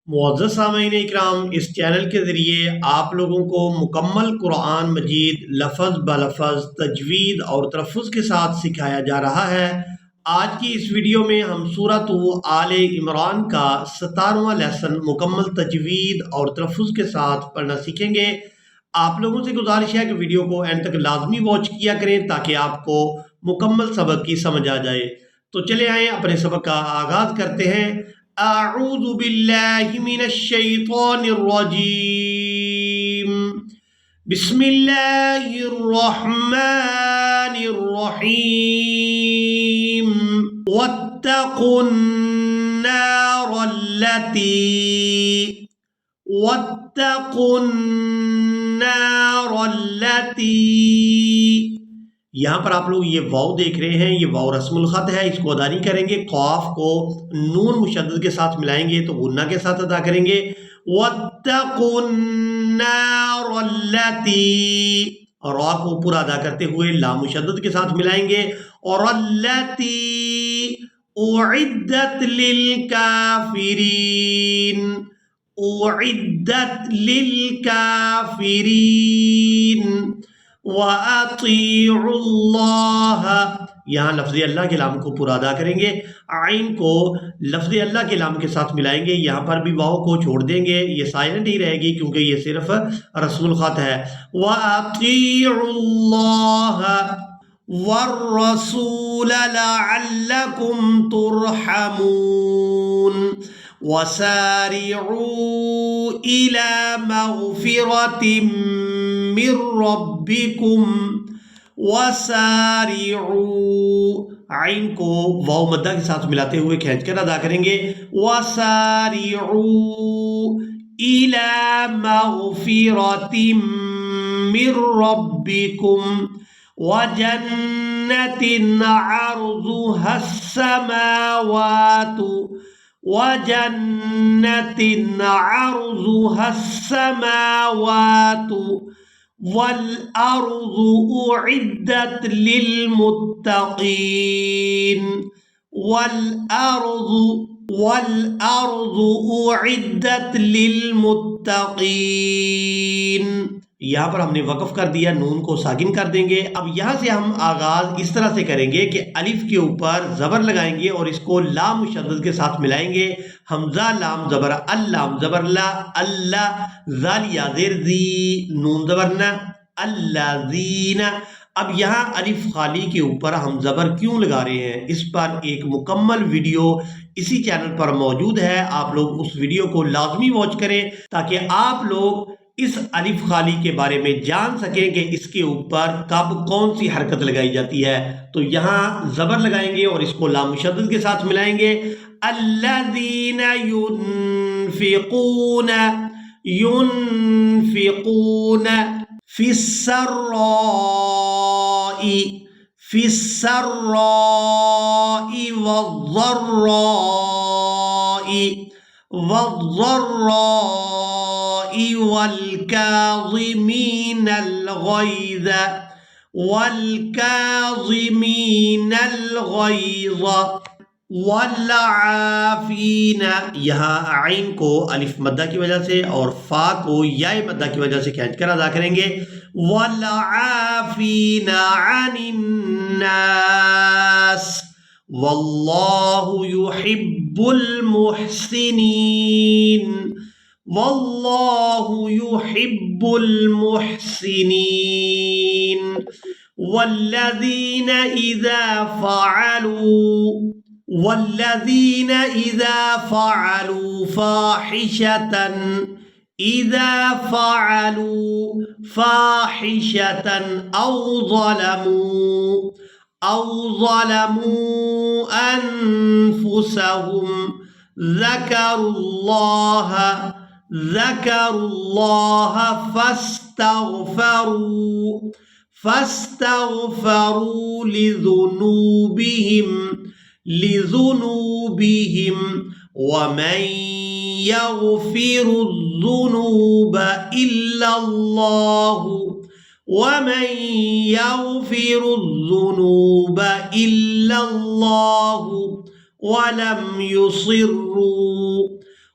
معزز سامعین اکرام، اس چینل کے ذریعے آپ لوگوں کو مکمل قرآن مجید لفظ بلفظ تجوید اور تلفظ کے ساتھ سکھایا جا رہا ہے۔ آج کی اس ویڈیو میں ہم سورۃ آل عمران کا 17واں لیسن مکمل تجوید اور تلفظ کے ساتھ پڑھنا سیکھیں گے۔ آپ لوگوں سے گزارش ہے کہ ویڈیو کو اینڈ تک لازمی واچ کیا کریں تاکہ آپ کو مکمل سبق کی سمجھ آ جائے۔ تو چلے آئیں اپنے سبق کا آغاز کرتے ہیں۔ اعوذ باللہ من الشیطان الرجیم، بسم اللہ الرحمن الرحیم۔ واتقوا النار التي یہاں پر آپ لوگ یہ واو دیکھ رہے ہیں، یہ واو رسم الخط ہے، اس کو ادا نہیں کریں گے۔ قاف کو نون مشدد کے ساتھ ملائیں گے تو غنہ کے ساتھ ادا کریں گے۔ واتقوا النار التي، را کو پورا ادا کرتے ہوئے لام مشدد کے ساتھ ملائیں گے، اور التي اعدت للکافرین، اعدت للکافرین۔ وَأَطِيعُوا اللَّهَ، یہاں لفظ اللہ کے لام کو پورا ادا کریں گے، عین کو لفظ اللہ کے لام کے ساتھ ملائیں گے، یہاں پر بھی واو کو چھوڑ دیں گے، یہ سائلنٹ ہی رہے گی کیونکہ یہ صرف رسم الخط ہے۔ وَأَطِيعُوا اللَّهَ وَالرَّسُولَ لَعَلَّكُمْ تُرْحَمُونَ۔ وَسَارِعُوا إِلَى مَغْفِرَةٍ من ربکم، وسارعوا، عین کو واو مدہ کے ساتھ ملاتے ہوئے کھینچ کر ادا کریں گے، وسارعوا الى مغفرۃ من ربکم وجنۃ عرضها السماوات والأرض أعدت للمتقين، والأرض أعدت للمتقين۔ یہاں پر ہم نے وقف کر دیا، نون کو ساکن کر دیں گے۔ اب یہاں سے ہم آغاز اس طرح سے کریں گے کہ الف کے اوپر زبر لگائیں گے اور اس کو لام مشدد کے ساتھ ملائیں گے، حمزہ لام زبر اللام زبر لا، اللہ ذال یا زیر زی، نون زبر نا، الذین۔ اب یہاں الف خالی کے اوپر ہم زبر کیوں لگا رہے ہیں، اس پر ایک مکمل ویڈیو اسی چینل پر موجود ہے، آپ لوگ اس ویڈیو کو لازمی واچ کریں تاکہ آپ لوگ اس الف خالی کے بارے میں جان سکیں کہ اس کے اوپر کب کون سی حرکت لگائی جاتی ہے۔ تو یہاں زبر لگائیں گے اور اس کو لام مشدد کے ساتھ ملائیں گے، الذین ينفقون فی السراء والضراء والكاظمين الغيظ والعافين، یہاں عین کو الف مدہ کی وجہ سے اور فا کو یا مدہ کی وجہ سے کھینچ کر ادا کریں گے، والعافین عن الناس واللہ يحب المحسنین، واللہ يحب المحسنین۔ والذین اذا فعلوا فاحشة أو ظلموا أنفسهم ذكروا الله فاستغفروا لذنوبهم ومن يغفر الذنوب إلا الله ومن يغفر الذنوب إلا الله ولم يصروا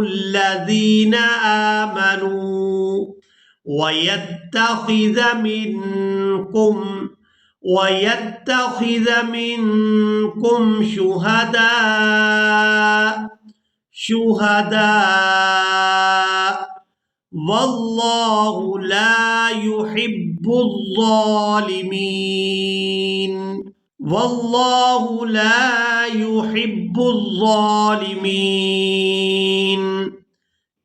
الذين آمنوا ويتخذ منكم شهداء والله لا يحب الظالمين।